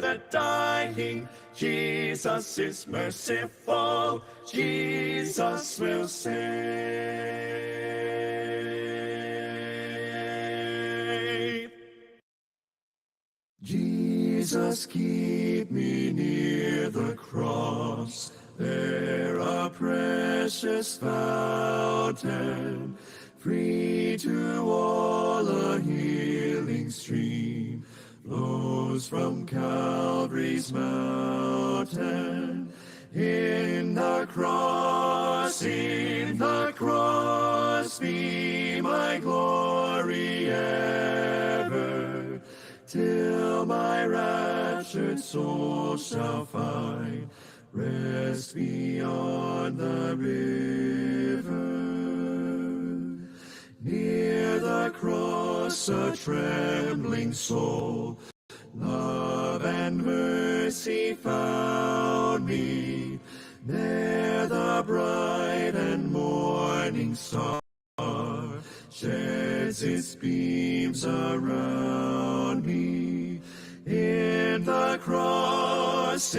the dying. Jesus is merciful, Jesus will save. Jesus, keep me near the cross, there a precious fountain, free to all a healing stream, flows from Calvary's mountain. In the cross, be my glory ever, till my raptured soul shall find rest beyond the river. Near the cross a trembling soul, love and mercy found me. There the bright and morning star sheds its beams around me. In the cross,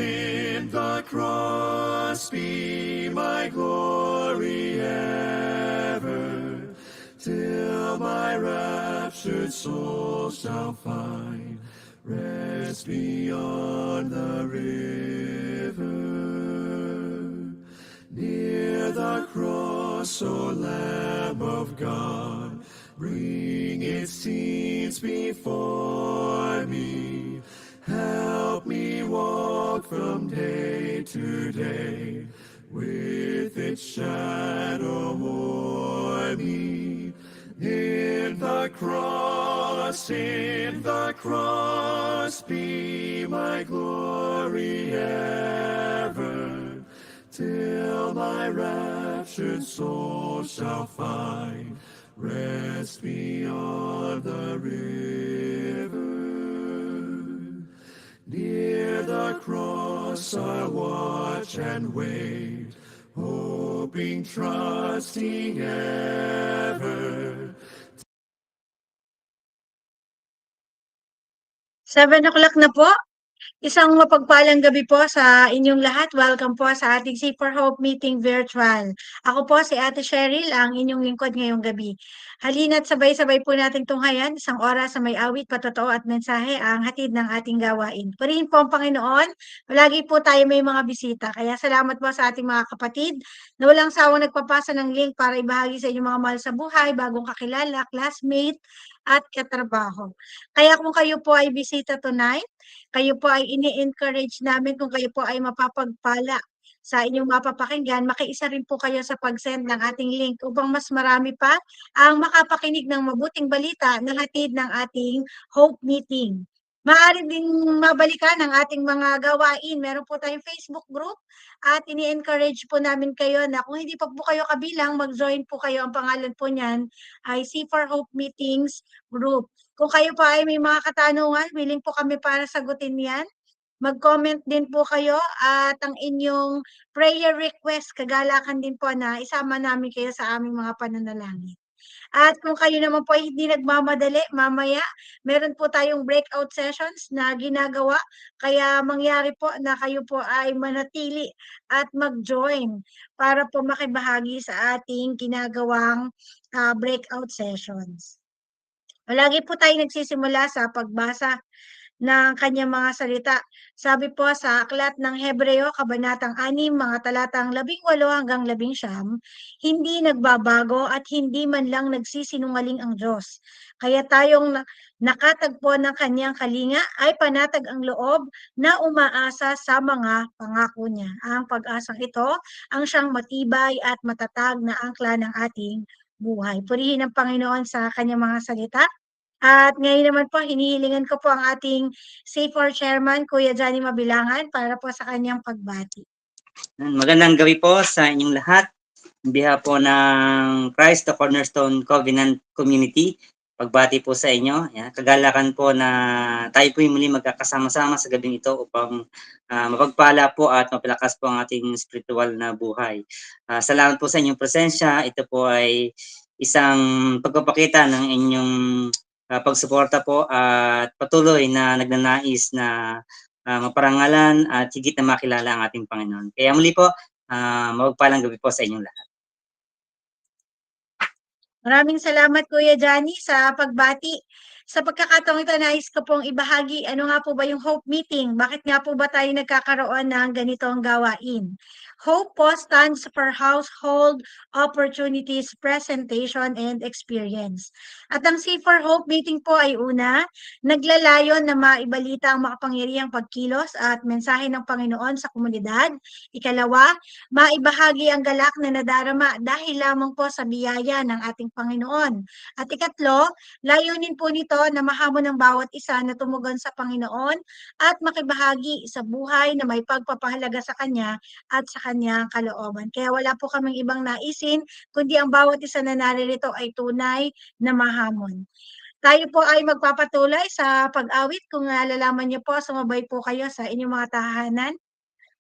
be my glory ever, till my raptured soul shall find rest beyond the river. Near the cross, O Lamb of God, bring its scenes before me. Help me walk from day to day, with its shadow o'er me. In the cross, be my glory ever, till my raptured soul shall find rest beyond the river. Near the cross I'll watch and wait, hoping, trusting ever. 7 o'clock na po. Isang mapagpalang gabi po sa inyong lahat. Welcome po sa ating Seek for Hope meeting virtual. Ako po si Ate Cheryl, ang inyong lingkod ngayong gabi. Halina't sabay-sabay po nating tunghayan, isang oras sa may awit, patotoo at mensahe ang hatid ng ating gawain. Purihin po ang Panginoon. Lagi po tayo may mga bisita. Kaya salamat po sa ating mga kapatid na walang sawang nagpapasa ng link para ibahagi sa inyong mga mahal sa buhay, bagong kakilala, classmate, at katrabaho. Kaya kung kayo po ay bisita tonight, kayo po ay ini-encourage namin kung kayo po ay mapapagpala sa inyong mapapakinggan, makiisa rin po kayo sa pag-send ng ating link upang mas marami pa ang makapakinig ng mabuting balita na hatid ng ating Hope Meeting. Maaari din mabalikan ang ating mga gawain. Meron po tayong Facebook group at ini-encourage po namin kayo na kung hindi pa po kayo kabilang, mag-join po kayo. Ang pangalan po niyan ay C for Hope Meetings Group. Kung kayo pa ay may mga katanungan, willing po kami para sagutin yan. Mag-comment din po kayo at ang inyong prayer request, kagalakan din po na isama namin kayo sa aming mga pananalangin. At kung kayo naman po ay hindi nagmamadali, mamaya, meron po tayong breakout sessions na ginagawa. Kaya mangyari po na kayo po ay manatili at mag-join para po makibahagi sa ating ginagawang breakout sessions. Lagi po tayo nagsisimula sa pagbasa ng kanyang mga salita. Sabi po sa aklat ng Hebreo, Kabanatang 6, mga talatang 18 hanggang 19, hindi nagbabago at hindi man lang nagsisinungaling ang Diyos. Kaya tayong nakatagpo ng kanyang kalinga ay panatag ang loob na umaasa sa mga pangako niya. Ang pag-asang ito ang siyang matibay at matatag na angkla ng ating buhay. Purihin ang Panginoon sa kanyang mga salita. At ngayon naman po, hinihilingan ko po ang ating SAFOR Chairman, Kuya Johnny Mabilangan, para po sa kanyang pagbati. Magandang gabi po sa inyong lahat. On behalf po ng Christ the Cornerstone Covenant Community, pagbati po sa inyo. Yan, kagalakan po na tayo po muli magkakasama-sama sa gabing ito upang mapagpala po at mapalakas po ang ating spiritual na buhay. Salamat po sa inyong presensya. Ito po ay isang pagpapakita ng inyong pagsuporta po at patuloy na nagnanais na maparangalan at higit na makilala ang ating Panginoon. Kaya muli po, mapagpalang gabi po sa inyong lahat. Maraming salamat Kuya Johnny sa pagbati. Sa pagkakataong ito, nais ko pong ibahagi, ano nga po ba yung Hope Meeting? Bakit nga po ba tayo nagkakaroon ng ganitong gawain? Hope po stands for Household Opportunities, Presentation, and Experience. At ang C for Hope Meeting po ay una, naglalayon na maibalita ang makapangyarihang pagkilos at mensahe ng Panginoon sa komunidad. Ikalawa, maibahagi ang galak na nadarama dahil lamang po sa biyaya ng ating Panginoon. At ikatlo, layunin po nito na mahamon ng bawat isa na tumugon sa Panginoon at makibahagi sa buhay na may pagpapahalaga sa Kanya at sa Kanyang kalooban. Kaya wala po kaming ibang naisin, kundi ang bawat isa na naririto ay tunay na mahamon. Tayo po ay magpapatuloy sa pag-awit. Kung nalalaman niyo po, sumabay po kayo sa inyong mga tahanan.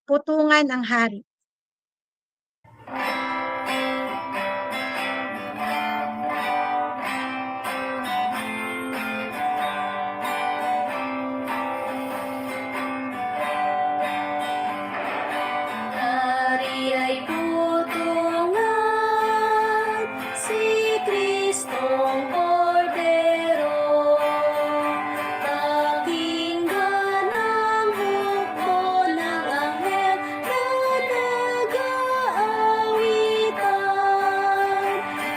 Putungan ang Hari. Hari ay putungan, si Kristong Kordero. Pakinggan ang hukbo ng anghel na nag-aawitan.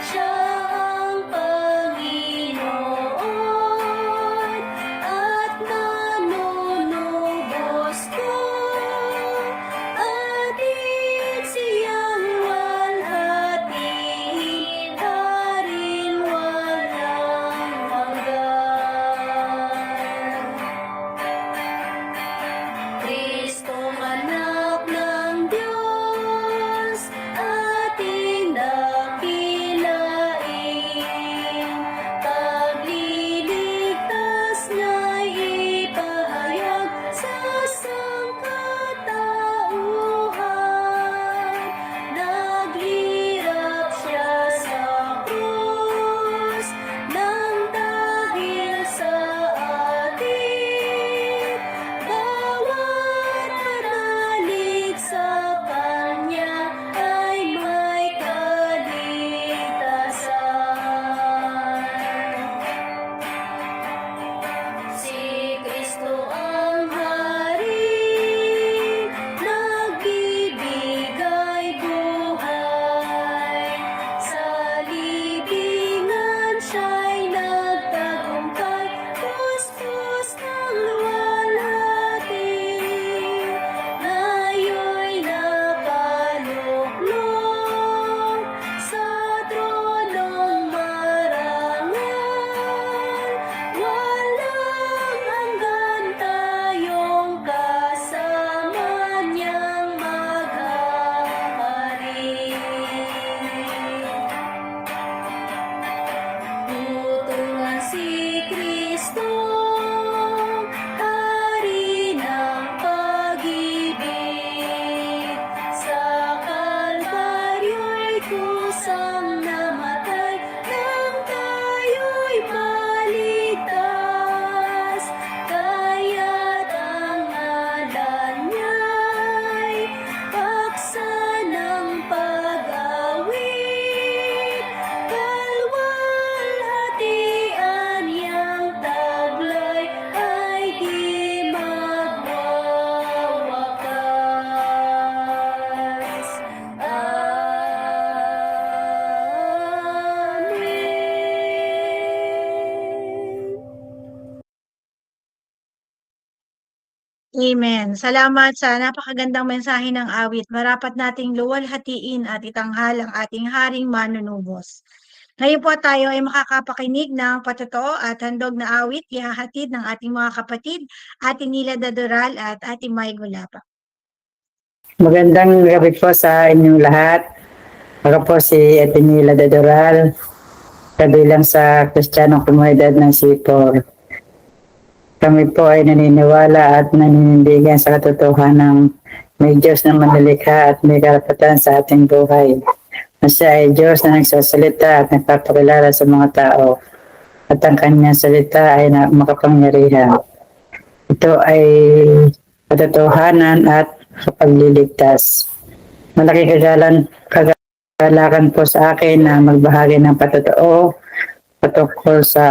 Siya ang Panginoon at manunubos ko. Atin siyang walhatiin, haring walang hanggan. Kristong anak ng Diyos, ating dakilain. Pagliligtas niya'y ipahayag sa sangkatauhan. Naghirap siya sa krus nang dahil sa atin. Bawat manalig sa Kanya ay may kaligtasan. Si Kristo ang Hari, nagbibigay buhay. Sa libingan siya'y nagtagumpay, pustos ng luwalhati. Ngayon'y nakaluklok sa tronong marangal. Walang hanggan tayong kasama niyang maghahari. Putungan si Kristo, Hari ng pag-ibig. Sa Kalbaryo'y kusang namatay, nang tayo'y maligtas. Kaya't ang ngalan niya'y paksa ng pag-awit. Kalwalhatian niyang taglay ay di magwawakas. Amen. Salamat sa napakagandang mensahe ng awit. Marapat nating luwalhatiin at itanghal ang ating haring manunubos. Ngayon po tayo ay makakapakinig ng patotoo at handog na awit ihahatid ng ating mga kapatid, Ate Nila Dadoral at Ate May Gulapa. Magandang gabi po sa inyong lahat. Ako po si Ate Nila Dadoral, kabilang sa Kristiyanong Komunidad ng C4. Kami po ay naniniwala at naninindigan sa katotohanan ng may Diyos na manlilikha at may karapatan sa ating buhay. Na siya ay Diyos na nagsasalita at nagpapakilala sa mga tao. At ang kanyang salita ay makapangyarihan. Ito ay katotohanan at kapagliligtas. Malaki kagalakan po sa akin na magbahagi ng patotoo patungkol sa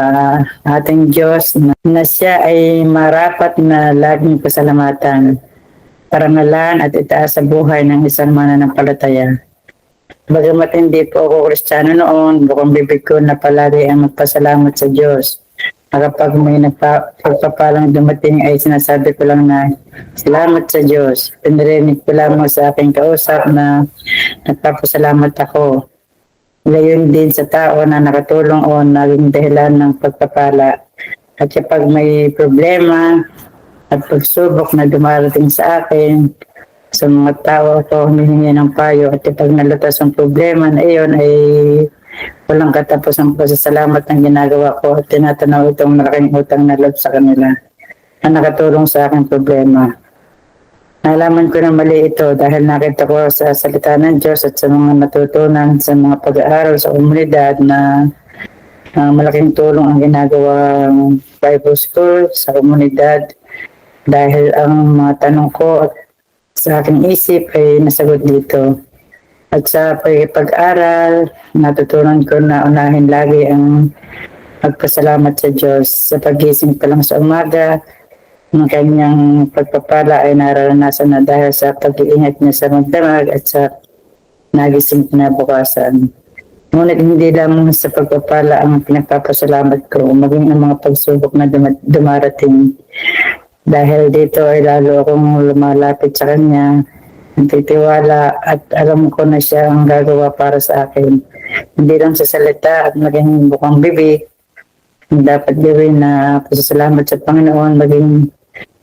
ating Diyos na siya ay marapat na laging pasalamatan, parangalan at itaas sa buhay ng isang mananampalataya. Bagamat hindi po ako Kristiyano noon, bukang bibig ko na palagi ang magpasalamat sa Diyos. Kapag may nagpapalang dumating ay sinasabi ko lang na salamat sa Diyos. Pinarinig ko lamang sa aking kausap na nagpapasalamat ako. Gayon din sa tao na nakatulong o naging dahilan ng pagpapala. At kapag may problema at pagsubok na dumarating sa akin, sa mga tao ko humihingi ng payo, at kapag nalutas ang problema na iyon ay walang katapos po sa salamat ng ginagawa ko at tinatanaw itong malaking utang na loob sa kanila na nakatulong sa aking problema. Nalaman ko na mali ito dahil nakita ko sa salita ng Diyos at sa mga natutunan sa mga pag-aaral sa komunidad na malaking tulong ang ginagawang Bible School sa komunidad dahil ang mga tanong ko at sa aking isip ay nasagot dito. At sa pag-aaral, natutunan ko na unahin lagi ang magpasalamat sa Diyos. Sa pagising pa lang sa umaga, ang kanyang pagpapala ay nararanasan na dahil sa pag-iingat niya sa magdamag at sa nagising kinabukasan. Ngunit hindi lamang sa pagpapala ang pinagpapasalamat ko, maging ang mga pagsubok na dumarating. Dahil dito ay lalo akong lumalapit sa kanya, nagtitiwala at alam ko na siya ang gagawa para sa akin. Hindi lang sa salita at maging bukang bibig, dapat gawin na pasasalamat sa Panginoon, maging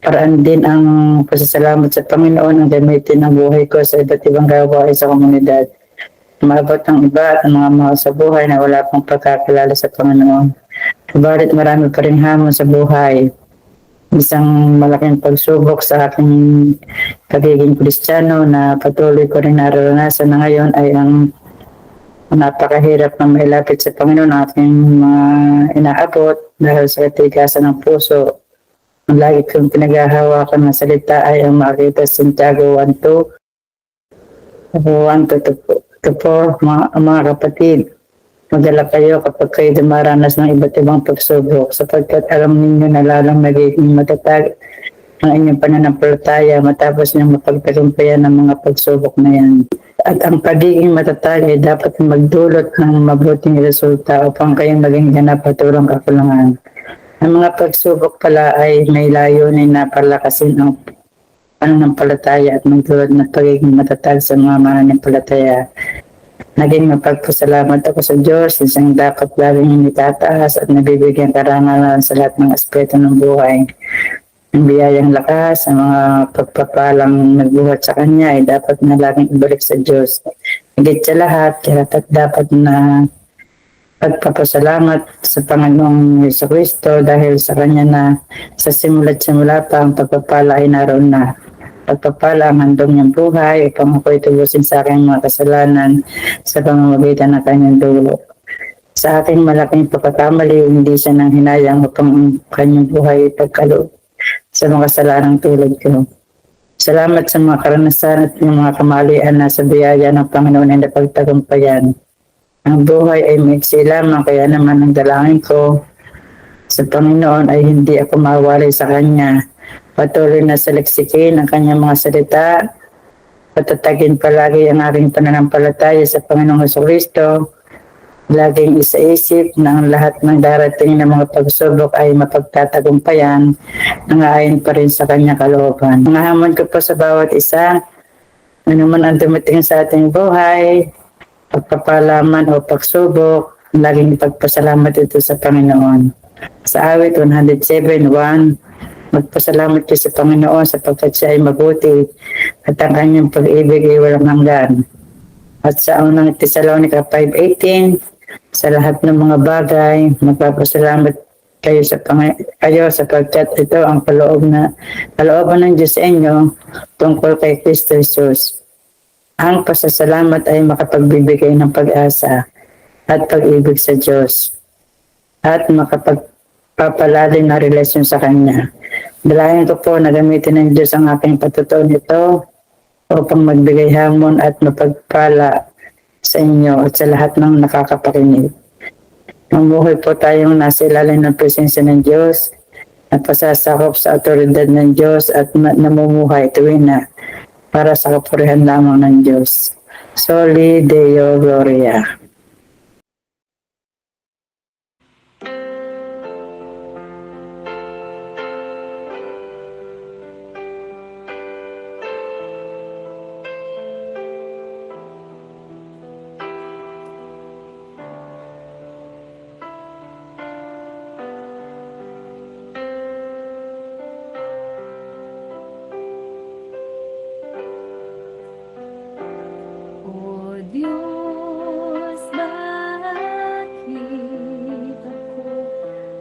paraan din ang pasasalamat sa Panginoon ang gamitin ang buhay ko sa iba't ibang gawain sa komunidad. Umabot ang iba at ang mga mahal sa buhay na wala pang pagkakilala sa Panginoon. Subalit marami pa rin hamon sa buhay. Isang malaking pagsubok sa aking pagiging Kristiyano na patuloy ko rin nararanasan na ngayon ay ang napakahirap na mailapit sa Panginoon ang aking inaabot dahil sa katigasan ng puso. Ang lagi kong pinaghahawakan ng salita ay ang makita sa Santiago 1:2 mga kapatid. Magdala kayo kapag kayo dumaranas ng iba't ibang pagsubok sapagkat alam ninyo na lalong nagiging matatag ang inyong pananampalataya matapos niyong mapagtagumpayan ng mga pagsubok na yan. At ang pagiging matatag ay dapat magdulot ng mabuting resulta upang kayo maging ganap at walang kakulangan. Ang mga pagsubok pala ay may layunin na palakasin ang pananampalataya at magdulot ng pagiging matatag sa mga mananampalataya. Naging mapagpasalamat ako sa Diyos, isang dapat laging itataas at nabibigyan karangalan sa lahat ng aspeto ng buhay. Ang biyayang lakas, ang mga pagpapalang nagbuhat sa Kanya ay dapat na laging ibalik sa Diyos. Higit sa lahat, dapat na pagpapasalamat sa Panginoong Jesucristo dahil sa Kanya na sa simula't-simula pa ang pagpapala ay naroon na. Pagpapala ang handog niyang buhay upang ako'y tubusin sa aking mga kasalanan sa pamamagitan ng Kanyang dugo. Sa aking malaking pagkakamali, hindi siya nang hinayang upang ang Kanyang buhay ipagkaloob sa mga kasalanang tulad ko. Salamat sa mga karanasan at mga kamalian na sa biyaya ng Panginoon ay napagtagumpayan. Ang buhay ay maiksi lamang, kaya naman ang dalangin ko sa Panginoon ay hindi ako mawalay sa Kanya. Patuloy na saliksikin ang Kanyang mga salita, patatagin palagi ang aking pananampalataya sa Panginoong Jesucristo, laging isaisip na ang lahat ng darating na mga pagsubok ay mapagtatagumpayan, nangayon pa rin sa Kanyang kalooban. Ang hamon ko po sa bawat isa, ano man ang dumating sa ating buhay, pagpapalaman o pagsubok, laging ipagpasalamat ito sa Panginoon. Sa awit 107:1, magpasalamat kayo sa Panginoon sapagkat siya ay mabuti at ang Kanyang pag-ibig ay walang hanggan. At sa unang Tesalonica 5:18, sa lahat ng mga bagay, magpapasalamat kayo sapagkat ito ang kalooban ng Diyos sa inyo tungkol kay Kristo Jesus. Ang pasasalamat ay makapagbibigay ng pag-asa at pag-ibig sa Diyos at makapagpapalalim na relasyon sa Kanya. Dalayan ko po na gamitin ng Diyos ang aking patutuo nito upang magbigay hamon at mapagpala sa inyo at sa lahat ng nakakapakinig. Mamuhay po tayong nasa ilalim ng presensya ng Diyos at pasasakop sa autoridad ng Diyos at namumuhay tuwing na para sa kapurihan lamang ng Diyos. Soli Deo Gloria. O Diyos, bakit ako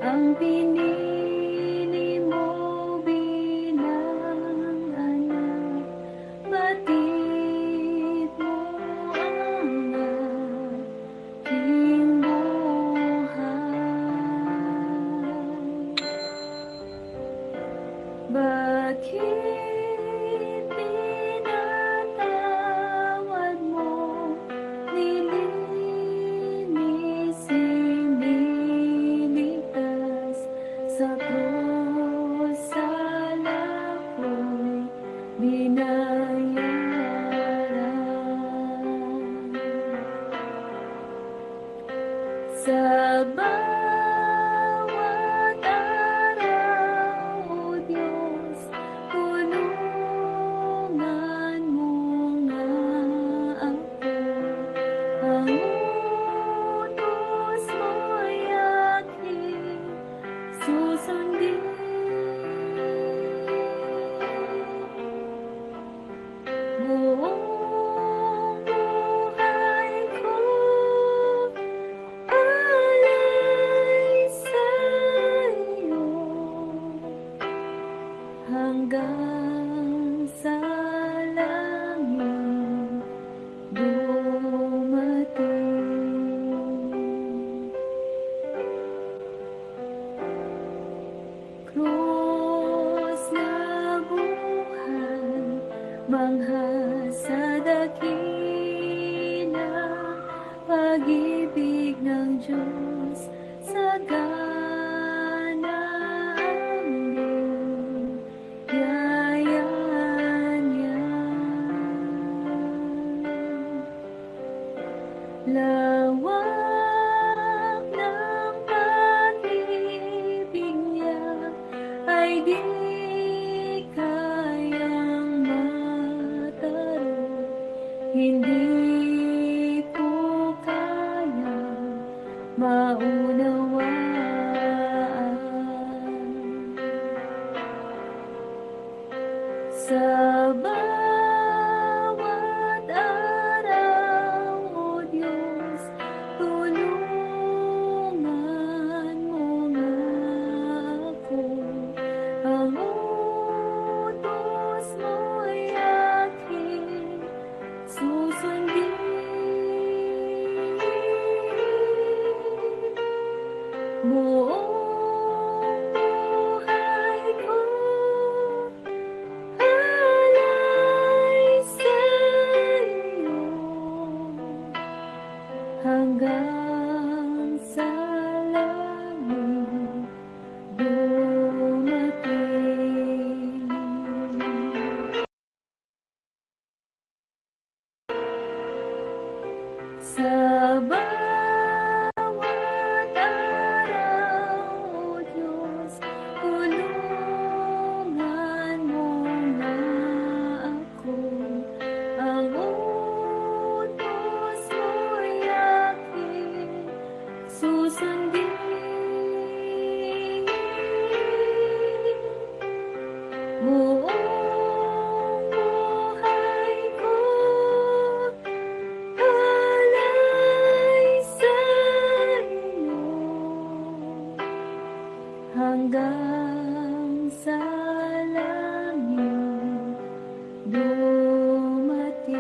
ang pinili mo bilang anak? Batid mo ang aking buhay. Bakit pinatawad mo, nilinis, iniligtas sa krus, sala ko'y binayaran. Sa bawat araw, O Diyos, tulungan mo nga ako. Ang utos mo'y aking susundin. Buong buhay ko alay sa'yo hanggang sa langit dumating. Krus na buhay, mangha sa dakila pag-ibig ng Diyos, sagana ang biyaya niya. Lawak ng pag-ibig niya ay di kayang matarong. Hindi ko kayang maunawaan. Sa bawat araw, O Diyos, tulungan mo nga ako. Ang utos mo'y aking susundin. Buong buhay ko alay sa'yo hanggang sa langit dumating. Sa bawat araw, O Diyos, tulungan mo nga ako. Ang utos mo'y aking susundin. Buong buhay ko alay sa'yo hanggang sa langit dumating.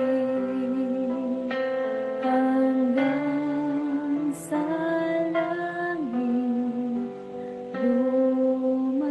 Hanggang sa langit dumating.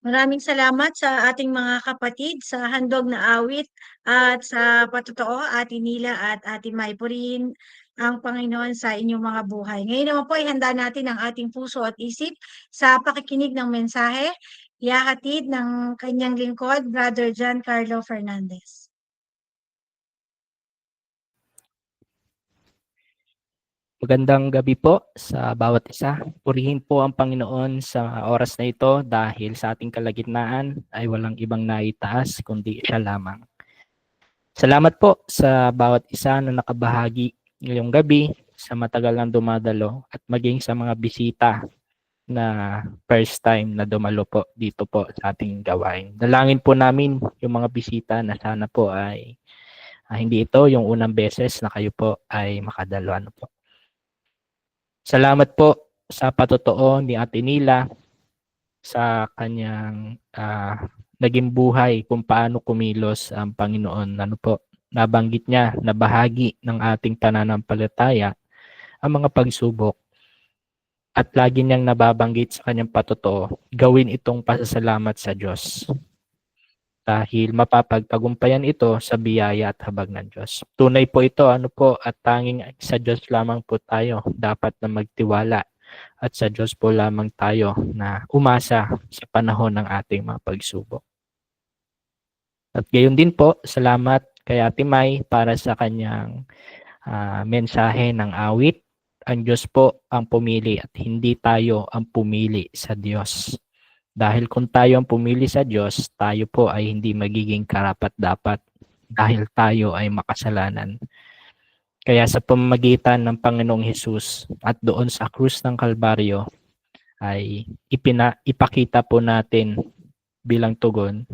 Maraming salamat sa ating mga kapatid sa handog na awit at sa patotoo, Ate Nila at Ate Mai. Purihin ang Panginoon sa inyong mga buhay. Ngayon naman po, ihanda natin ang ating puso at isip sa pakikinig ng mensahe. Ihahatid ng kanyang lingkod, Brother John Carlo Fernandez. Magandang gabi po sa bawat isa. Purihin po ang Panginoon sa oras na ito dahil sa ating kalagitnaan ay walang ibang naitaas kundi siya lamang. Salamat po sa bawat isa na nakabahagi ngayong gabi sa matagal nang dumadalo at maging sa mga bisita na first time na dumalo po dito po sa ating gawain. Dalangin po namin yung mga bisita na sana po ay hindi ito yung unang beses na kayo po ay makadalo. Po. Salamat po sa patotoo ni Ate Nila sa kanyang naging buhay kung paano kumilos ang Panginoon. Nabanggit niya na bahagi ng ating pananampalataya ang mga pagsubok at lagi niyang nababanggit sa kanyang patotoo, gawin itong pasasalamat sa Diyos. Dahil mapapagtagumpayan ito sa biyaya at habag ng Diyos. Tunay po ito, at tanging sa Diyos lamang po tayo dapat na magtiwala at sa Diyos po lamang tayo na umasa sa panahon ng ating mga pagsubok. At gayon din po, salamat kay Ate Mai para sa kanyang mensahe ng awit. Ang Diyos po ang pumili at hindi tayo ang pumili sa Diyos. Dahil kung tayo ang pumili sa Diyos, tayo po ay hindi magiging karapat-dapat dahil tayo ay makasalanan. Kaya sa pamamagitan ng Panginoong Hesus at doon sa krus ng Kalbaryo ay ipakita po natin bilang tugon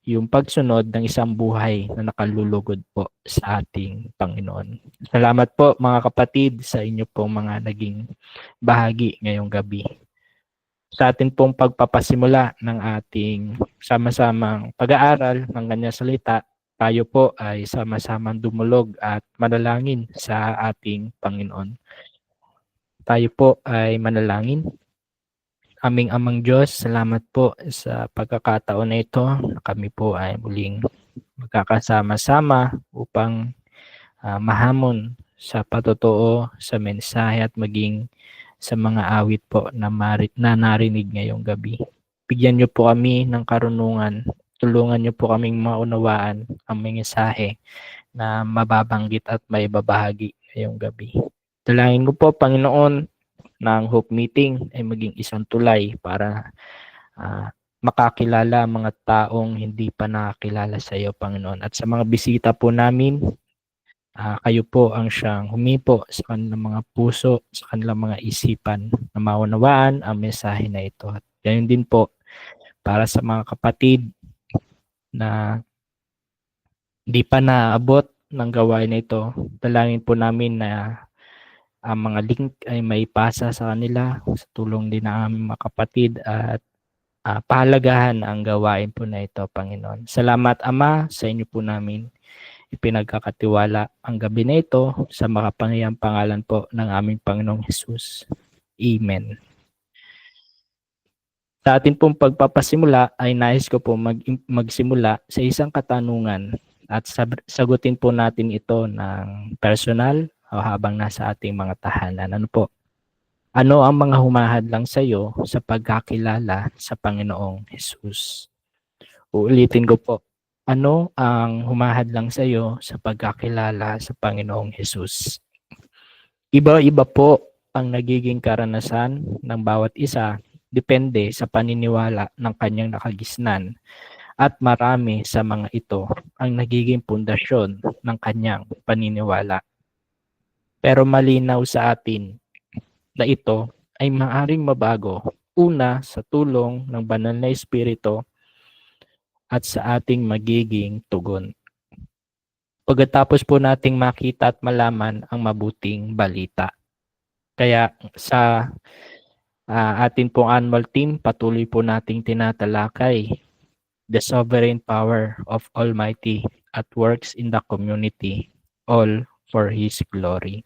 yung pagsunod ng isang buhay na nakalulugod po sa ating Panginoon. Salamat po mga kapatid sa inyo pong mga naging bahagi ngayong gabi. Sa atin pong pagpapasimula ng ating sama-samang pag-aaral ng kanyang salita, tayo po ay sama-samang dumulog at manalangin sa ating Panginoon. Tayo po ay manalangin. Aming Amang Diyos, salamat po sa pagkakataon na ito. Kami po ay muling magkakasama-sama upang mahamon sa patotoo, sa mensahe at maging sa mga awit po na narinig ngayong gabi. Bigyan niyo po kami ng karunungan. Tulungan niyo po kaming maunawaan ang mensahe na mababanggit at maibabahagi ngayong gabi. Dalangin ko po, Panginoon, na ang Hope Meeting ay maging isang tulay para makakilala mga taong hindi pa nakakilala sa iyo, Panginoon. At sa mga bisita po namin, kayo po ang siyang humipo sa kanilang mga puso, sa kanilang mga isipan na maunawaan ang mensahe na ito. At gayon din po para sa mga kapatid na di pa naabot ng gawain na ito, dalangin po namin na ang mga link ay maipasa sa kanila sa tulong din ng aming mga kapatid at pahalagahan ang gawain po na ito, Panginoon. Salamat, Ama, sa inyo po namin ipinagkakatiwala ang gabi na ito sa makapangyarihang pangalan po ng aming Panginoong Hesus. Amen. Sa ating pong pagpapasimula ay nais ko po magsimula sa isang katanungan at sagutin po natin ito ng personal o habang nasa ating mga tahanan. Ano ang mga humahadlang sa iyo sa pagkakilala sa Panginoong Hesus? Uulitin ko po. Ano ang humahadlang sa iyo sa pagkakilala sa Panginoong Hesus? Iba-iba po ang nagiging karanasan ng bawat isa depende sa paniniwala ng kanyang nakagisnan at marami sa mga ito ang nagiging pundasyon ng kanyang paniniwala. Pero malinaw sa atin na ito ay maaaring mabago una sa tulong ng banal na Espiritu at sa ating magiging tugon. Pagkatapos po nating makita at malaman ang mabuting balita. Kaya sa atin pong annual team, patuloy po nating tinatalakay the sovereign power of Almighty at works in the community, all for His glory.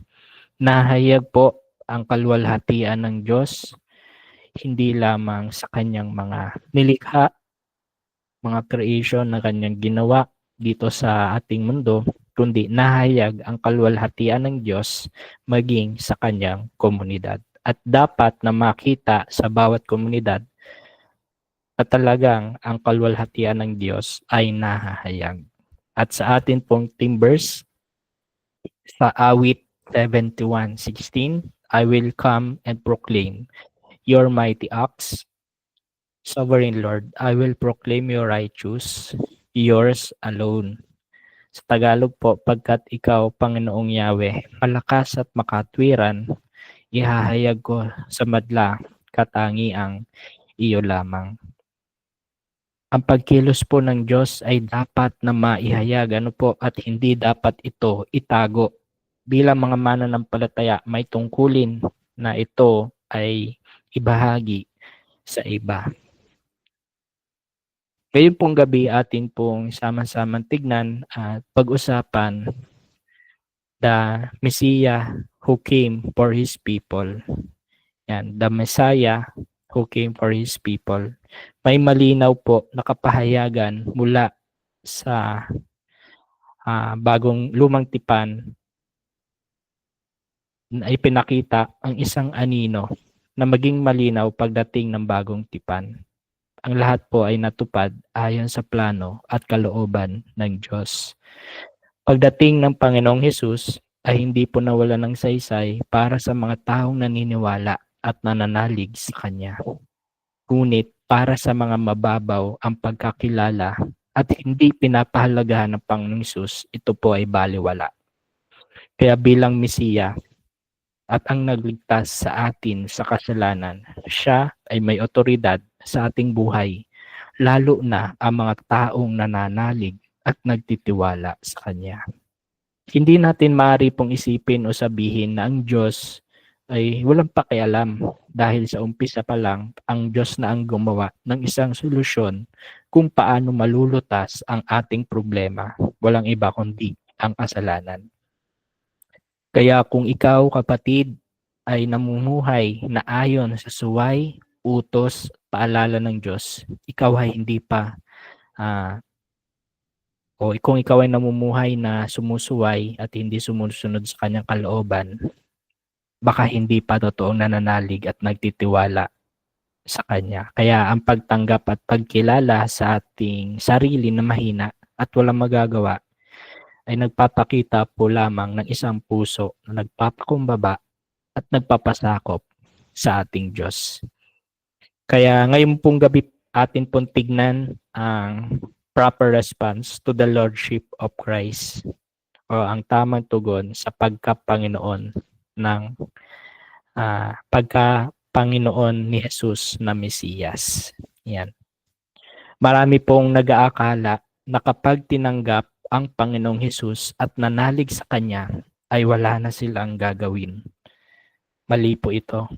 Nahayag po ang kaluwalhatian ng Diyos, hindi lamang sa kanyang mga nilikha, mga creation na kanyang ginawa dito sa ating mundo, kundi nahayag ang kaluwalhatian ng Diyos maging sa kanyang komunidad. At dapat na makita sa bawat komunidad na talagang ang kaluwalhatian ng Diyos ay nahahayag. At sa atin pong timbers, sa awit 71:16, I will come and proclaim your mighty acts, Sovereign Lord. I will proclaim your righteous, yours alone. Sa Tagalog po, pagkat ikaw, Panginoong Yahweh, malakas at makatwiran, ihahayag ko sa madla katangiang iyo lamang. Ang pagkilos po ng Diyos ay dapat na maihayag at hindi dapat ito itago. Bilang mga mananampalataya, may tungkulin na ito ay ibahagi sa iba. Ngayon pong gabi atin pong sama-samang tignan at pag-usapan the Messiah who came for His people. Yan, the Messiah who came for His people. May malinaw po na kapahayagan mula sa bagong lumang tipan na ipinakita ang isang anino na maging malinaw pagdating ng bagong tipan. Ang lahat po ay natupad ayon sa plano at kalooban ng Diyos. Pagdating ng Panginoong Hesus ay hindi po nawala ng saysay para sa mga taong naniniwala at nananalig sa Kanya. Ngunit para sa mga mababaw ang pagkakilala at hindi pinapahalagahan ng Panginoong Hesus, ito po ay baliwala. Kaya bilang Mesiya at ang nagligtas sa atin sa kasalanan, siya ay may otoridad sa ating buhay, lalo na ang mga taong nananalig at nagtitiwala sa Kanya. Hindi natin maaari pong isipin o sabihin na ang Diyos ay walang pakialam dahil sa umpisa pa lang ang Diyos na ang gumawa ng isang solusyon kung paano malulutas ang ating problema. Walang iba kundi ang kasalanan. Kaya kung ikaw, kapatid, ay namumuhay na ayon sa suway, utos, paalala ng Diyos, ikaw ay hindi pa kung ikaw ay namumuhay na sumusuway at hindi sumusunod sa kanyang kalooban, baka hindi pa totoong nananalig at nagtitiwala sa Kanya. Kaya ang pagtanggap at pagkilala sa ating sarili na mahina at walang magagawa ay nagpapakita po lamang ng isang puso na nagpapakumbaba at nagpapasakop sa ating Diyos. Kaya ngayon pong gabi atin pong tignan ang proper response to the Lordship of Christ o ang tamang tugon sa pagka-Panginoon ng pagka-Panginoon ni Jesus na Mesiyas. Yan. Marami pong nag-aakala na kapag tinanggap ang Panginoong Jesus at nanalig sa Kanya, ay wala na silang gagawin. Mali po ito.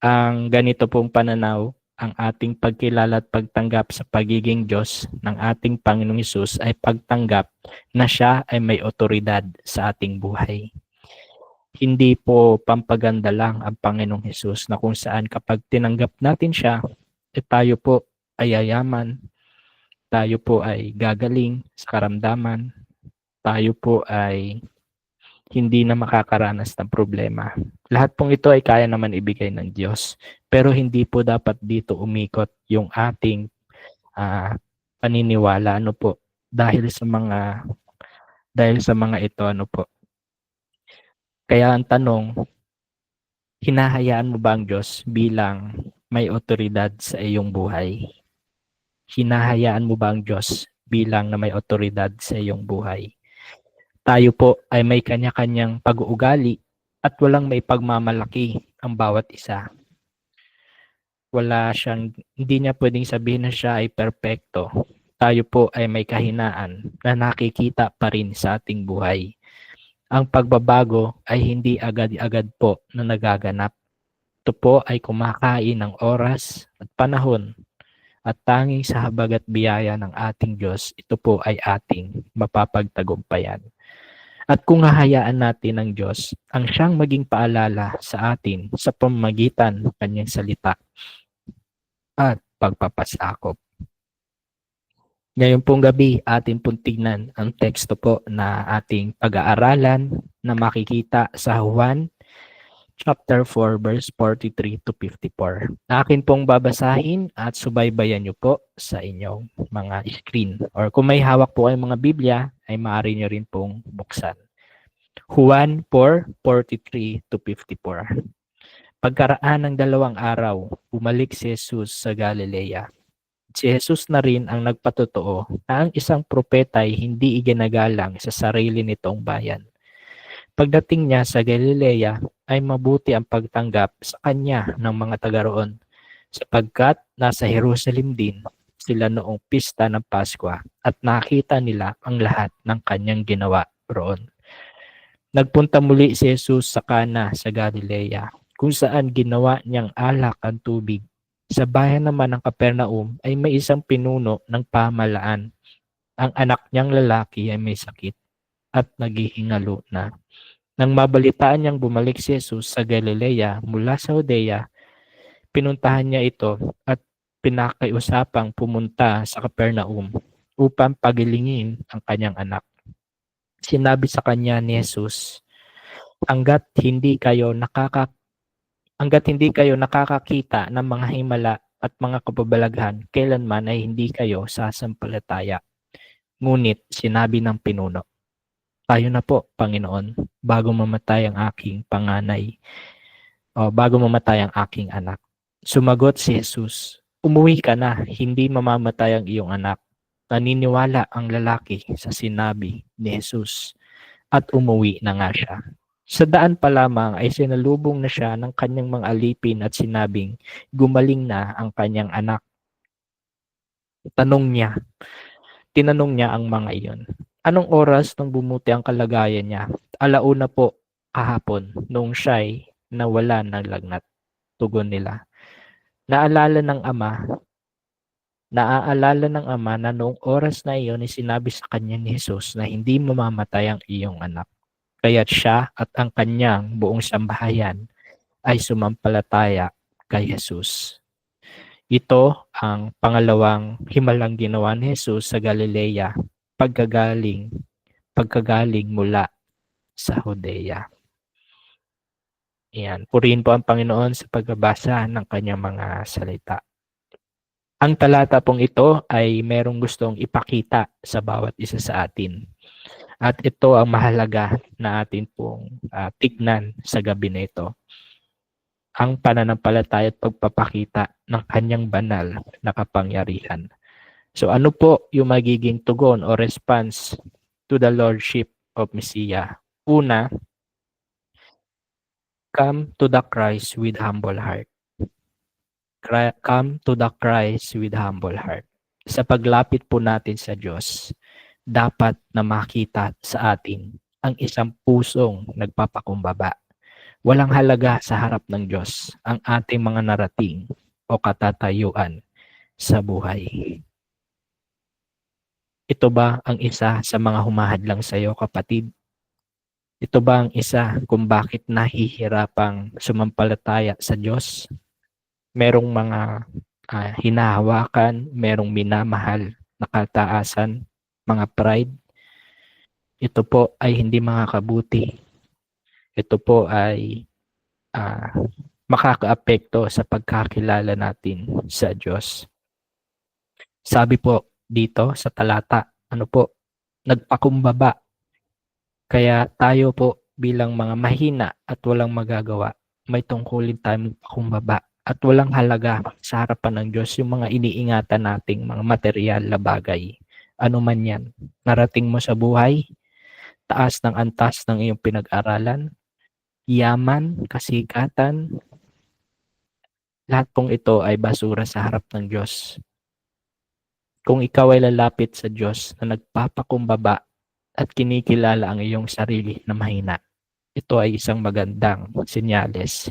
Ang ganito pong pananaw, ang ating pagkilala at pagtanggap sa pagiging Diyos ng ating Panginoong Hesus ay pagtanggap na siya ay may otoridad sa ating buhay. Hindi po pampaganda lang ang Panginoong Hesus na kung saan kapag tinanggap natin siya, tayo po ay yayaman, tayo po ay gagaling sa karamdaman, tayo po ay hindi na makakaranas ng problema. Lahat pong ito ay kaya naman ibigay ng Diyos. Pero hindi po dapat dito umikot yung ating paniniwala dahil sa mga ito Kaya ang tanong, hinahayaan mo ba ang Diyos bilang may otoridad sa iyong buhay? Hinahayaan mo ba ang Diyos bilang na may otoridad sa iyong buhay? Tayo po ay may kanya-kanyang pag-uugali at walang may pagmamalaki ang bawat isa. Hindi niya pwedeng sabihin na siya ay perpekto. Tayo po ay may kahinaan na nakikita pa rin sa ating buhay. Ang pagbabago ay hindi agad-agad po na nagaganap. Ito po ay kumakain ng oras at panahon at tanging sa habag at biyaya ng ating Diyos, ito po ay ating mapapagtagumpayan. At kung hahayaan natin ng Diyos ang siyang maging paalala sa atin sa pamamagitan ng kanyang salita at pagpapasakop. Ngayon pong gabi, atin pong tignan ang teksto po na ating pag-aaralan na makikita sa Juan chapter 4 verse 43 to 54. Akin pong babasahin at subaybayan niyo po sa inyong mga screen. Or kung may hawak po kayong mga Biblia, ay maaari niyo rin pong buksan. Juan 4:43 to 54. Pagkaraan ng 2 araw, bumalik si Jesus sa Galilea. Si Jesus na rin ang nagpatotoo na ang isang propeta ay hindi iginagalang sa sarili nitong bayan. Pagdating niya sa Galilea, ay mabuti ang pagtanggap sa kanya ng mga taga roon, sapagkat nasa Jerusalem din sila noong pista ng Paskwa at nakita nila ang lahat ng kanyang ginawa roon. Nagpunta muli si Jesus sa Kana sa Galilea, kung saan ginawa niyang alak ang tubig. Sa bayan naman ng Capernaum ay may isang pinuno ng pamahalaan. Ang anak niyang lalaki ay may sakit at naghihingalo na. Nang mabalitaan niyang bumalik si Jesus sa Galilea mula sa Judea, pinuntahan niya ito at pinakiusapang pumunta sa Capernaum upang pagilingin ang kanyang anak. Sinabi sa kanya ni Jesus, hanggat hindi kayo nakakakita ng mga himala at mga kababalaghan, kailanman ay hindi kayo sasampalataya. Ngunit sinabi ng pinuno, tayo na po, Panginoon, bago mamatay ang aking anak. Sumagot si Jesus, umuwi ka na, hindi mamamatay ang iyong anak. Naniniwala ang lalaki sa sinabi ni Jesus at umuwi na nga siya. Sa daan pa lamang ay sinalubong na siya ng kanyang mga alipin at sinabing, gumaling na ang kanyang anak. Tinanong niya ang mga iyon. Anong oras nang bumuti ang kalagayan niya? Alauna po kahapon noong siya'y nawala ng lagnat. Tugon nila. Naaalala ng ama na noong oras na iyon ay sinabi sa kanya ni Jesus na hindi mamamatay ang iyong anak. Kaya't siya at ang kanyang buong sambahayan ay sumampalataya kay Jesus. Ito ang pangalawang himalang ginawa ni Jesus sa Galilea, pagkagaling mula sa Judea. Ayan, purihin po ang Panginoon sa pagbabasa ng kanyang mga salita. Ang talata pong ito ay merong gustong ipakita sa bawat isa sa atin. At ito ang mahalaga na atin pong tignan sa gabi na ito. Ang pananampalataya at pagpapakita ng kanyang banal na kapangyarihan. So ano po yung magiging tugon o response to the Lordship of Messiah? Una, come to the Christ with humble heart. Come to the Christ with humble heart. Sa paglapit po natin sa Diyos, dapat na makita sa atin ang isang pusong nagpapakumbaba. Walang halaga sa harap ng Diyos ang ating mga narating o katatayuan sa buhay. Ito ba ang isa sa mga humahadlang sa iyo, kapatid? Ito ba ang isa kung bakit nahihirapang sumampalataya sa Diyos? Merong mga hinahawakan, merong minamahal na kataasan, mga pride. Ito po ay hindi makakabuti. Ito po ay makakaapekto sa pagkakilala natin sa Diyos. Sabi po dito sa talata, nagpakumbaba. Kaya tayo po bilang mga mahina at walang magagawa, may tungkulin tayo magpakumbaba at walang halaga sa harapan ng Diyos yung mga iniingatan nating mga material na bagay. Ano man yan, narating mo sa buhay, taas ng antas ng iyong pinag-aralan, yaman, kasikatan, lahat pong ito ay basura sa harap ng Diyos. Kung ikaw ay lalapit sa Diyos na nagpapakumbaba at kinikilala ang iyong sarili na mahina, ito ay isang magandang senyales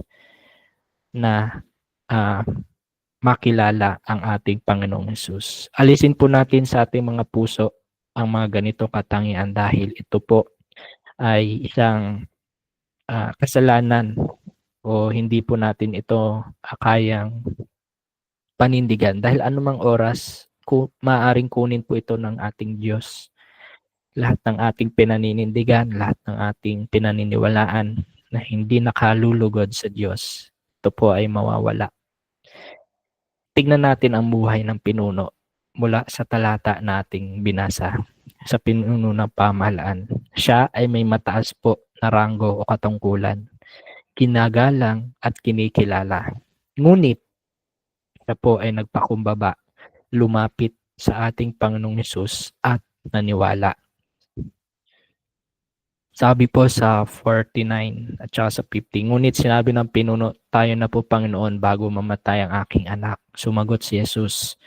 na makilala ang ating Panginoong Hesus. Alisin po natin sa ating mga puso ang mga ganito katangian dahil ito po ay isang kasalanan o hindi po natin ito kayang panindigan dahil anumang oras maaaring kunin po ito ng ating Diyos. Lahat ng ating pinaninindigan, lahat ng ating pinaniniwalaan na hindi nakalulugod sa Diyos, ito po ay mawawala. Tignan natin ang buhay ng pinuno mula sa talata nating binasa sa pinuno ng pamahalaan. Siya ay may mataas po na ranggo o katungkulan, kinagalang at kinikilala. Ngunit siya po ay nagpakumbaba, lumapit sa ating Panginoong Hesus at naniwala. Sabi po sa 49 at saka sa 50, ngunit sinabi ng pinuno, tayo na po Panginoon bago mamatay ang aking anak. Sumagot si Jesus,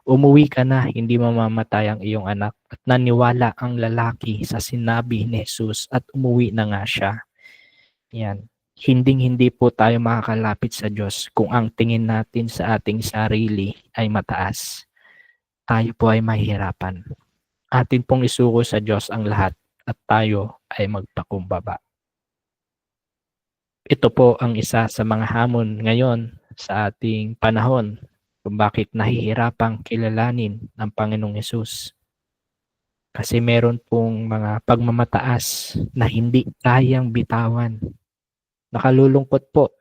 umuwi ka na, hindi mamamatay ang iyong anak. At naniwala ang lalaki sa sinabi ni Jesus at umuwi na nga siya. Yan. Hindi po tayo makakalapit sa Diyos kung ang tingin natin sa ating sarili ay mataas. Tayo po ay mahihirapan. Atin pong isuko sa Diyos ang lahat at tayo ay magpakumbaba. Ito po ang isa sa mga hamon ngayon sa ating panahon kung bakit nahihirapang kilalanin ng Panginoong Hesus. Kasi meron pong mga pagmamataas na hindi kayang bitawan. Nakalulungkot po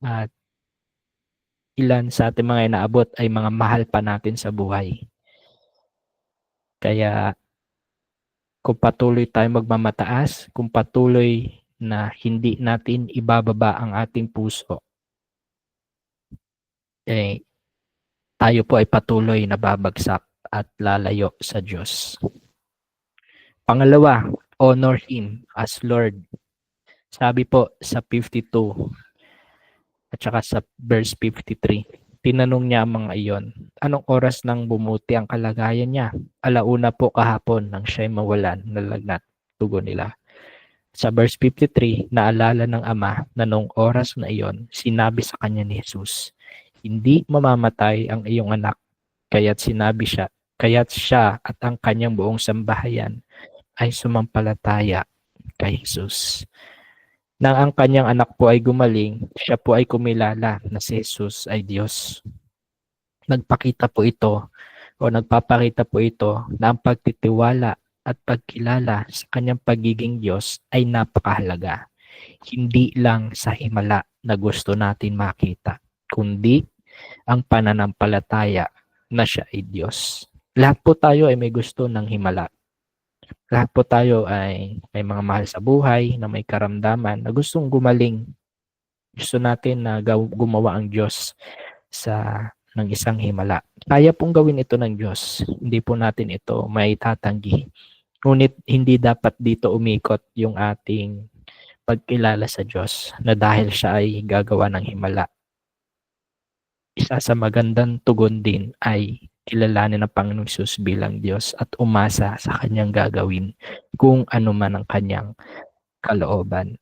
at ilan sa ating mga inaabot ay mga mahal pa natin sa buhay. Kaya kung patuloy tayong magmamataas, kung patuloy na hindi natin ibababa ang ating puso, tayo po ay patuloy na babagsak at lalayo sa Diyos. Pangalawa, honor Him as Lord. Sabi po sa 52 at saka sa verse 53, tinanong niya ang mga iyon, anong oras nang bumuti ang kalagayan niya? Alauna po kahapon nang siya'y mawalan, nalagnat, tugon nila. Sa verse 53, naalala ng ama na noong oras na iyon, sinabi sa kanya ni Jesus, hindi mamamatay ang iyong anak. Kaya't siya at ang kanyang buong sambahayan ay sumampalataya kay Jesus. Nang ang kanyang anak po ay gumaling, siya po ay kumilala na si Jesus ay Diyos. Nagpapakita po ito na ang pagtitiwala at pagkilala sa kanyang pagiging Diyos ay napakahalaga. Hindi lang sa himala na gusto natin makita, kundi ang pananampalataya na siya ay Diyos. Lahat po tayo ay may gusto ng himala. Lahat po tayo ay may mga mahal sa buhay na may karamdaman na gustong gumaling. Gusto natin na gumawa ang Diyos ng isang himala. Kaya pong gawin ito ng Diyos. Hindi po natin ito maitatanggi. Ngunit hindi dapat dito umikot yung ating pagkilala sa Diyos na dahil siya ay gagawa ng himala. Isa sa magandang tugon din ay kilalanin ng Panginoong Hesus bilang Diyos at umasa sa kanyang gagawin kung ano man ang kanyang kalooban.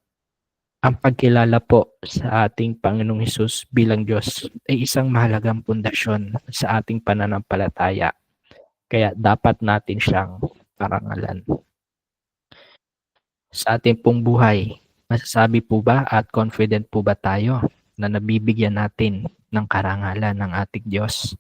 Ang pagkilala po sa ating Panginoong Hesus bilang Diyos ay isang mahalagang pundasyon sa ating pananampalataya. Kaya dapat natin siyang parangalan. Sa ating pong buhay, masasabi po ba at confident po ba tayo na nabibigyan natin ng karangalan ng ating Diyos?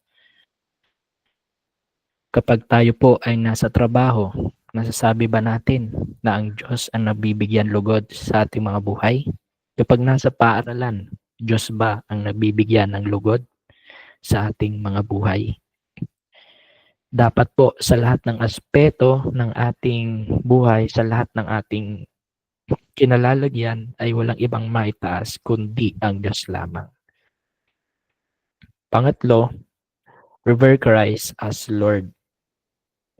Kapag tayo po ay nasa trabaho, nasasabi ba natin na ang Diyos ang nabibigyan lugod sa ating mga buhay? Kapag nasa paaralan, Diyos ba ang nabibigyan ng lugod sa ating mga buhay? Dapat po sa lahat ng aspeto ng ating buhay, sa lahat ng ating kinalalagyan ay walang ibang maitaas kundi ang Diyos lamang. Pangatlo, revere Christ as Lord.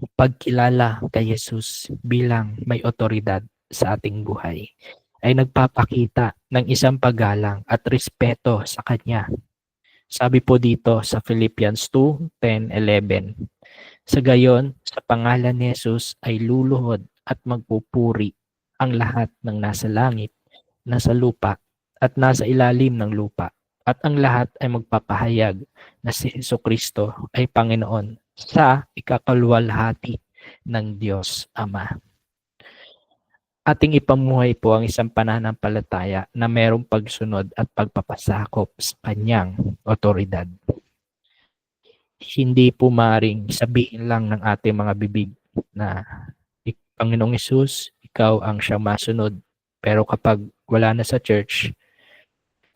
Pagkilala kay Jesus bilang may otoridad sa ating buhay ay nagpapakita ng isang paggalang at respeto sa Kanya. Sabi po dito sa Philippians 2:10-11, sa gayon, sa pangalan ni Jesus ay luluhod at magpupuri ang lahat ng nasa langit, nasa lupa, at nasa ilalim ng lupa. At ang lahat ay magpapahayag na si Jesucristo ay Panginoon sa ikakalwalhati ng Diyos Ama. ating ipamuhay po ang isang pananampalataya na mayroong pagsunod at pagpapasakop sa kanyang otoridad. Hindi po maring sabihin lang ng ating mga bibig na Panginoong Hesus, ikaw ang siyang masunod. Pero kapag wala na sa church,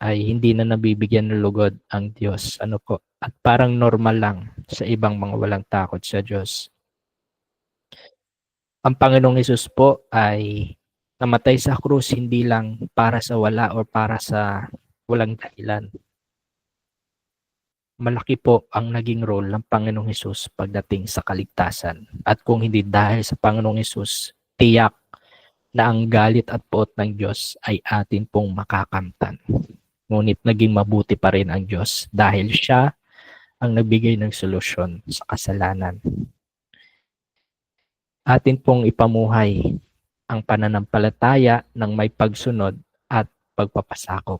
ay hindi na nabibigyan ng lugod ang Diyos. Ano po? At parang normal lang sa ibang mga walang takot sa Diyos. Ang Panginoong Hesus po ay namatay sa krus hindi lang para sa wala o para sa walang dahilan. Malaki po ang naging role ng Panginoong Hesus pagdating sa kaligtasan. At kung hindi dahil sa Panginoong Hesus, tiyak na ang galit at poot ng Diyos ay atin pong makakamtan. Ngunit naging mabuti pa rin ang Diyos dahil siya ang nagbigay ng solusyon sa kasalanan. Atin pong ipamuhay ang pananampalataya ng may pagsunod at pagpapasakop.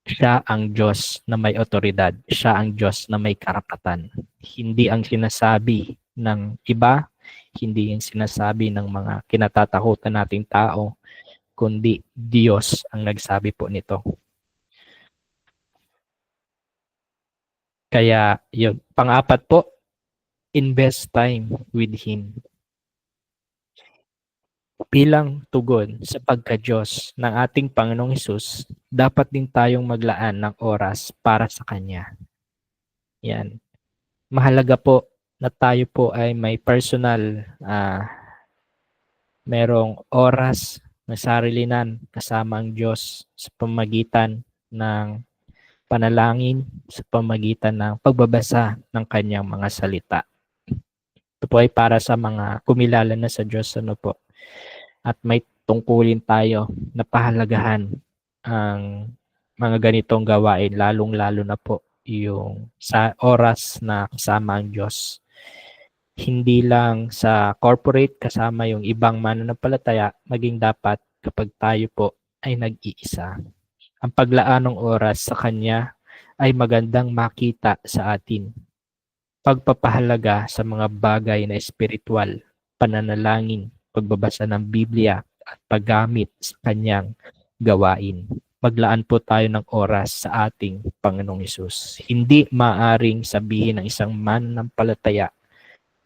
Siya ang Diyos na may otoridad. Siya ang Diyos na may karapatan. Hindi ang sinasabi ng iba, hindi yung sinasabi ng mga kinatatakutan nating tao, kundi Diyos ang nagsabi po nito. Kaya yun, pang-apat po, invest time with Him. Bilang tugon sa pagka-Diyos ng ating Panginoong Hesus, dapat din tayong maglaan ng oras para sa Kanya. Yan. Mahalaga po na tayo po ay may personal, merong oras na sarilinan kasama ang Diyos sa pamagitan ng panalangin, sa pamagitan ng pagbabasa ng Kanyang mga salita. Ito po ay para sa mga kumilala na sa Diyos, ano po. At may tungkulin tayo na pahalagahan ang mga ganitong gawain, lalong-lalo na po yung sa oras na kasama ang Diyos. Hindi lang sa corporate kasama yung ibang mananampalataya, maging dapat kapag tayo po ay nag-iisa. Ang paglaan ng oras sa Kanya ay magandang makita sa atin. Pagpapahalaga sa mga bagay na espiritual, pananalangin, pagbabasa ng Biblia at paggamit sa Kanyang gawain. Maglaan po tayo ng oras sa ating Panginoong Hesus. Hindi maaring sabihin ng isang mananampalataya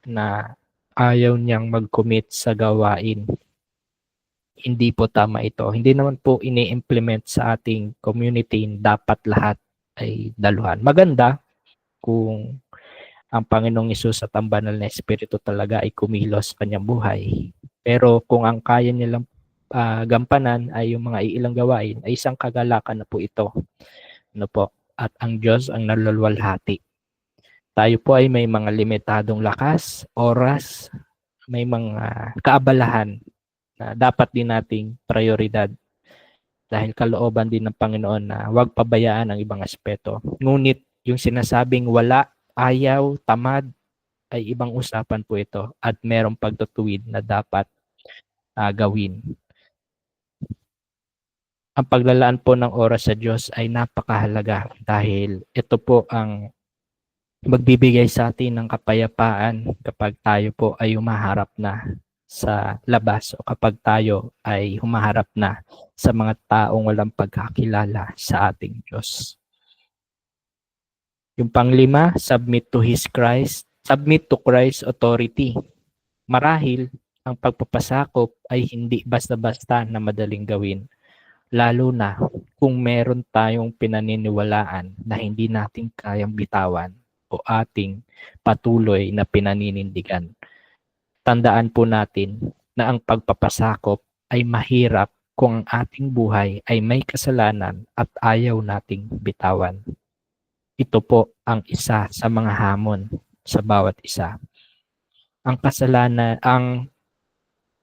na ayaw niyang mag-commit sa gawain. Hindi po tama ito. Hindi naman po ini-implement sa ating community dapat lahat ay daluhan. Maganda kung ang Panginoong Hesus at ang banal na Espiritu talaga ay kumilos sa kanyang buhay. Pero kung ang kaya nilang gampanan ay yung mga iilang gawain, ay isang kagalakan na po ito. Ano po? At ang Diyos ang nalulwalhati. Tayo po ay may mga limitadong lakas, oras, may mga kaabalahan na dapat din nating prioridad. Dahil kalooban din ng Panginoon na huwag pabayaan ang ibang aspeto. Ngunit yung sinasabing wala, ayaw, tamad, ay ibang usapan po ito at merong pagtutuwid na dapat gawin. Ang paglalaan po ng oras sa Diyos ay napakahalaga dahil ito po ang magbibigay sa atin ng kapayapaan kapag tayo po ay humaharap na sa labas o kapag tayo ay humaharap na sa mga taong walang pagkakilala sa ating Diyos. Yung panglima, submit to Christ's authority. Marahil, ang pagpapasakop ay hindi basta-basta na madaling gawin, lalo na kung meron tayong pinaniniwalaan na hindi natin kayang bitawan o ating patuloy na pinaninindigan. Tandaan po natin na ang pagpapasakop ay mahirap kung ang ating buhay ay may kasalanan at ayaw nating bitawan. Ito po ang isa sa mga hamon sa bawat isa. Ang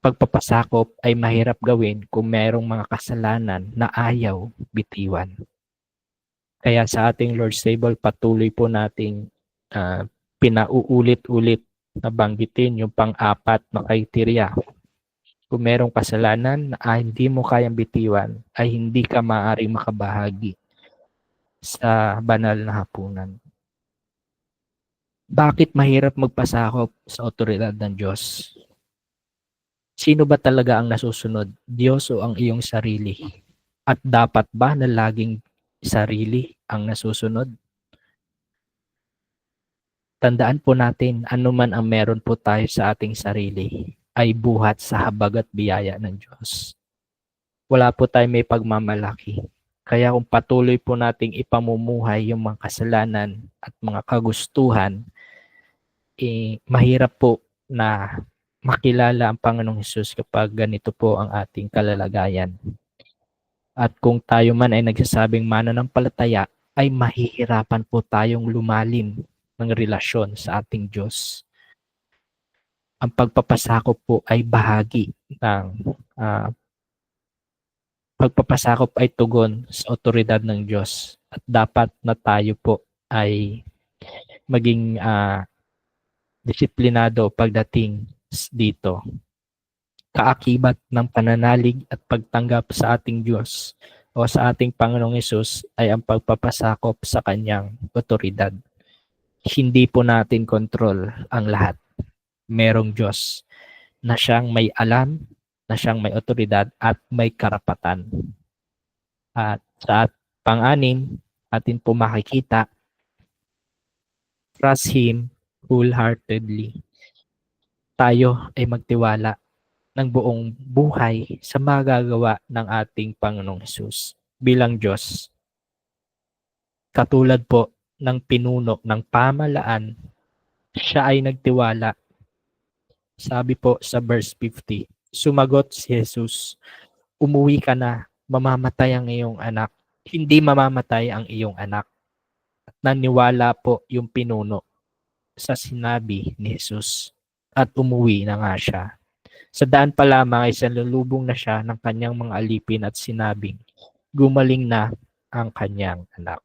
pagpapasakop ay mahirap gawin kung mayroong mga kasalanan na ayaw bitiwan. Kaya sa ating Lord's Table, patuloy po nating pinauulit-ulit na banggitin yung pang-apat na kriteria. Kung mayroong kasalanan na hindi mo kayang bitiwan, ay hindi ka maaaring makabahagi sa banal na hapunan. Bakit mahirap magpasakop sa otoridad ng Diyos? Sino ba talaga ang nasusunod? Diyos o ang iyong sarili? At dapat ba na laging sarili ang nasusunod? Tandaan po natin, anuman ang meron po tayo sa ating sarili ay buhat sa habag at biyaya ng Diyos. Wala po tayo may pagmamalaki. Kaya kung patuloy po nating ipamumuhay yung mga kasalanan at mga kagustuhan, mahirap po na makilala ang Panginoong Hesus kapag ganito po ang ating kalalagayan. At kung tayo man ay nagsasabing mananampalataya, ay mahihirapan po tayong lumalim ng relasyon sa ating Diyos. Ang pagpapasakop po ay bahagi ng pagpapasakop ay tugon sa otoridad ng Diyos at dapat na tayo po ay maging disiplinado pagdating dito. Kaakibat ng pananalig at pagtanggap sa ating Diyos o sa ating Panginoong Hesus ay ang pagpapasakop sa kanyang otoridad. Hindi po natin kontrol ang lahat. Merong Diyos na siyang may alam, na siyang may otoridad at may karapatan. At sa pang-anim, atin po makikita, trust Him wholeheartedly. Tayo ay magtiwala ng buong buhay sa magagawa ng ating Panginoong Hesus bilang Diyos. Katulad po ng pinuno ng pamalaan, siya ay nagtiwala. Sabi po sa verse 50, sumagot si Jesus, umuwi ka na, mamamatay ang iyong anak. Hindi mamamatay ang iyong anak. At naniwala po yung pinuno sa sinabi ni Jesus at umuwi na nga siya. Sa daan pa lamang ay sanlulubong na siya ng kanyang mga alipin at sinabing, gumaling na ang kanyang anak.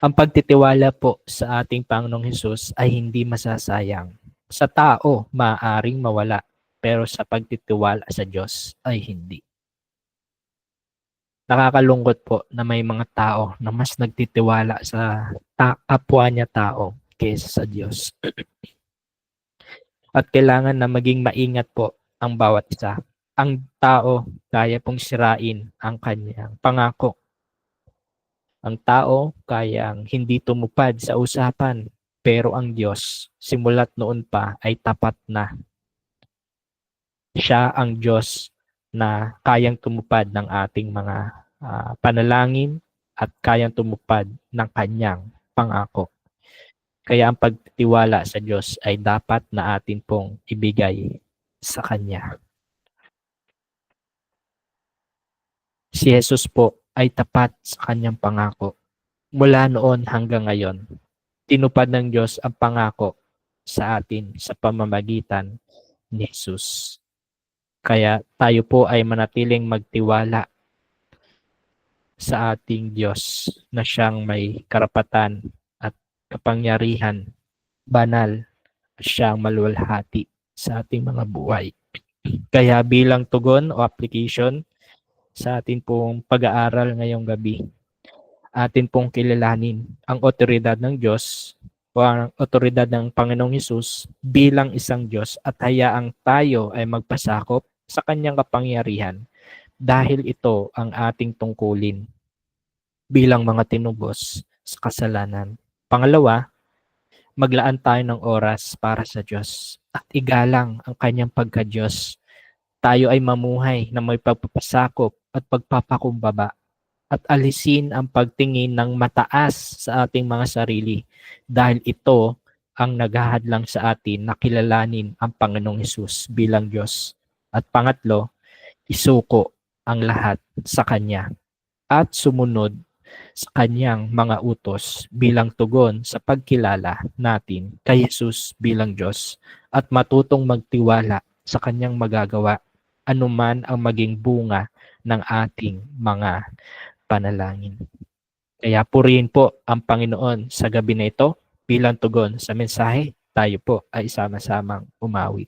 Ang pagtitiwala po sa ating Panginoong Hesus ay hindi masasayang. Sa tao, maaaring mawala, pero sa pagtitiwala sa Diyos ay hindi. Nakakalungkot po na may mga tao na mas nagtitiwala sa kapwa niya tao kaysa sa Diyos. At kailangan na maging maingat po ang bawat isa. Ang tao kaya pong sirain ang kanyang pangako. Ang tao kayang hindi tumupad sa usapan, pero ang Diyos, simulat noon pa, ay tapat na. Siya ang Diyos na kayang tumupad ng ating mga panalangin at kayang tumupad ng kanyang pangako. Kaya ang pagtitiwala sa Diyos ay dapat na atin pong ibigay sa Kanya. Si Jesus po ay tapat sa Kanyang pangako. Mula noon hanggang ngayon, tinupad ng Diyos ang pangako sa atin sa pamamagitan ni Jesus. Kaya tayo po ay manatiling magtiwala sa ating Diyos na siyang may karapatan at kapangyarihan, banal, at siyang maluwalhati sa ating mga buhay. Kaya bilang tugon o application sa atin pong pag-aaral ngayong gabi, atin pong kilalanin ang otoridad ng Diyos o ang otoridad ng Panginoong Hesus bilang isang Diyos at hayaang tayo ay magpasakop sa kanyang kapangyarihan dahil ito ang ating tungkulin bilang mga tinubos sa kasalanan. Pangalawa, maglaan tayo ng oras para sa Diyos at igalang ang kanyang pagka-Diyos. Tayo ay mamuhay na may pagpapasakop at pagpapakumbaba at alisin ang pagtingin ng mataas sa ating mga sarili dahil ito ang naghahadlang sa atin na kilalanin ang Panginoong Hesus bilang Diyos. At pangatlo, isuko ang lahat sa Kanya at sumunod sa Kanyang mga utos bilang tugon sa pagkilala natin kay Jesus bilang Diyos at matutong magtiwala sa Kanyang magagawa anuman ang maging bunga ng ating mga panalangin. Kaya purihin po ang Panginoon sa gabi na ito bilang tugon sa mensahe. Tayo po ay sama-samang umawi.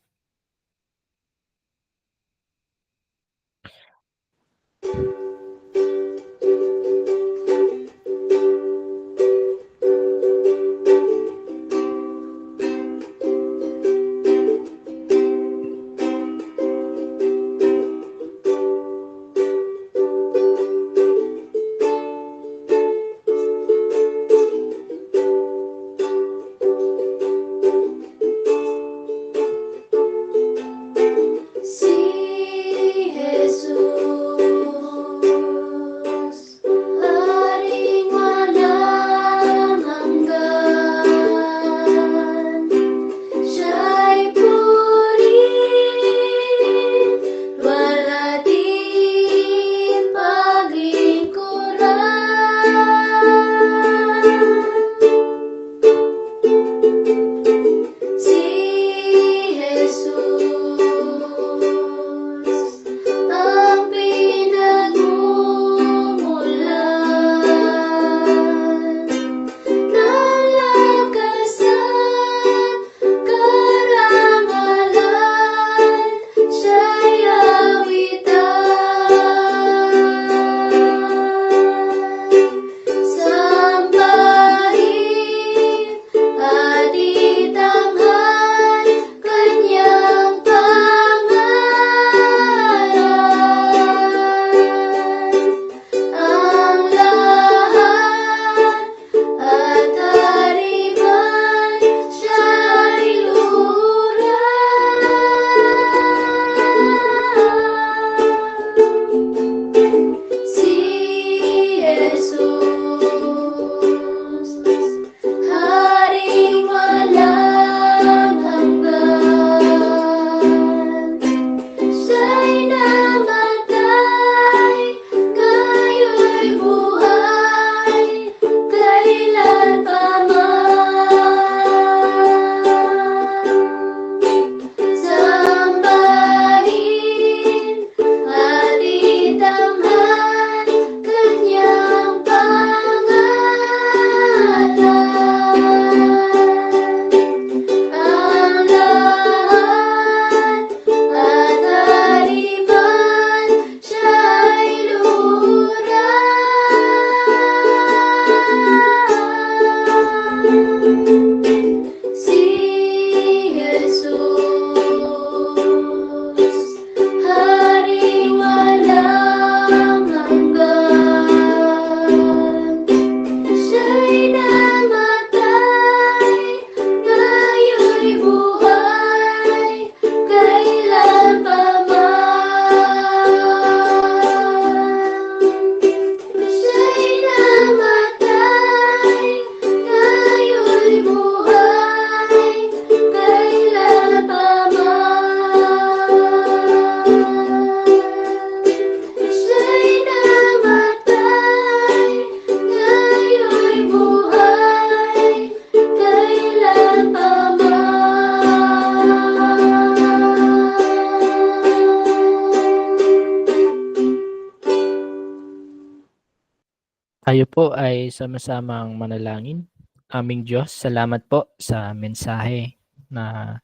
Tayo po ay sama-samang manalangin. Aming Diyos, salamat po sa mensahe na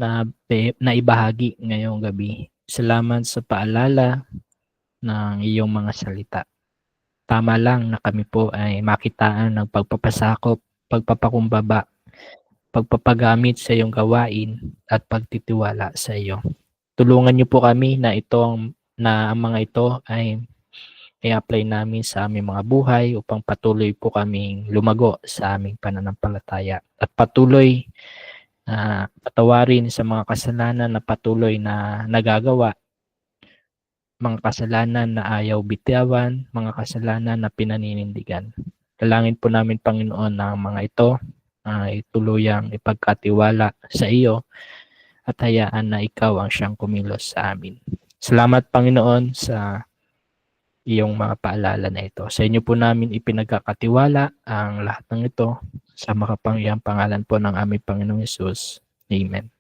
na ibahagi ngayong gabi. Salamat sa paalala ng iyong mga salita. Tama lang na kami po ay makitaan ng pagpapasakop, pagpapakumbaba, pagpapagamit sa iyong gawain at pagtitiwala sa iyo. Tulungan niyo po kami na ang mga ito ay i-apply namin sa aming mga buhay upang patuloy po kaming lumago sa aming pananampalataya at patuloy na patawarin sa mga kasalanan na patuloy na nagagawa, mga kasalanan na ayaw bitawan, mga kasalanan na pinaninindigan. Dalangin po namin, Panginoon, na ang mga ito ay tuluyang ipagkatiwala sa iyo at hayaan na ikaw ang siyang kumilos sa amin. Salamat, Panginoon, sa iyong mga paalala na ito. Sa inyo po namin ipinagkakatiwala ang lahat ng ito sa makapangyarihang pangalan po ng aming Panginoong Hesus. Amen.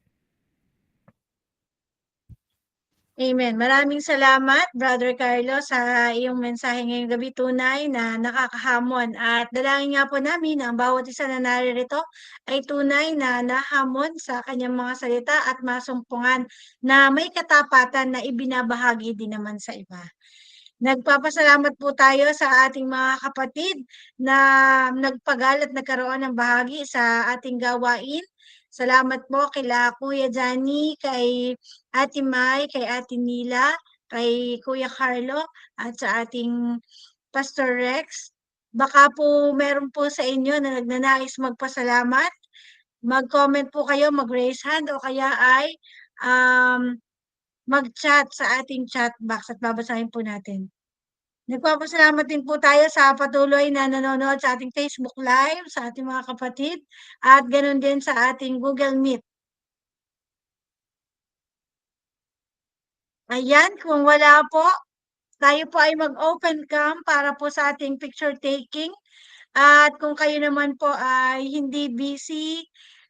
Amen. Maraming salamat, Brother Carlos, sa iyong mensahe ngayong gabi. Tunay na nakakahamon. At dalangin nga po namin na ang bawat isa na naririto ay tunay na nahamon sa kanyang mga salita at masumpungan na may katapatan na ibinabahagi din naman sa iba. Nagpapasalamat po tayo sa ating mga kapatid na nagpagal at nagkaroon ng bahagi sa ating gawain. Salamat po kila Kuya Johnny, kay Ate Mai, kay Ate Nila, kay Kuya Carlo, at sa ating Pastor Rex. Baka po meron po sa inyo na nagnanais magpasalamat. Mag-comment po kayo, mag-raise hand, o kaya ay mag-chat sa ating chat box at babasahin po natin. Nagpapasalamat din po tayo sa patuloy na nanonood sa ating Facebook Live, sa ating mga kapatid, at ganoon din sa ating Google Meet. Ayan, kung wala po, tayo po ay mag-open cam para po sa ating picture taking. At kung kayo naman po ay hindi busy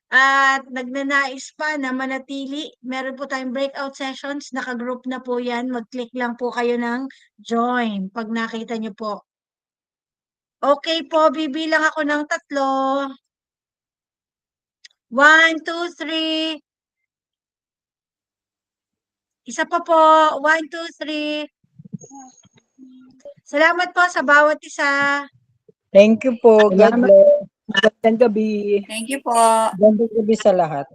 at nagnanais pa na manatili, meron po tayong breakout sessions, naka-group na po yan. Mag-click lang po kayo ng join pag nakita nyo po. Okay po, bibilang ako ng 3. 1, 2, 3. Isa pa po. 1, 2, 3. Salamat po sa bawat isa. Thank you po. God Salamat. bless. Magandang gabi. Thank you po. Magandang gabi sa lahat.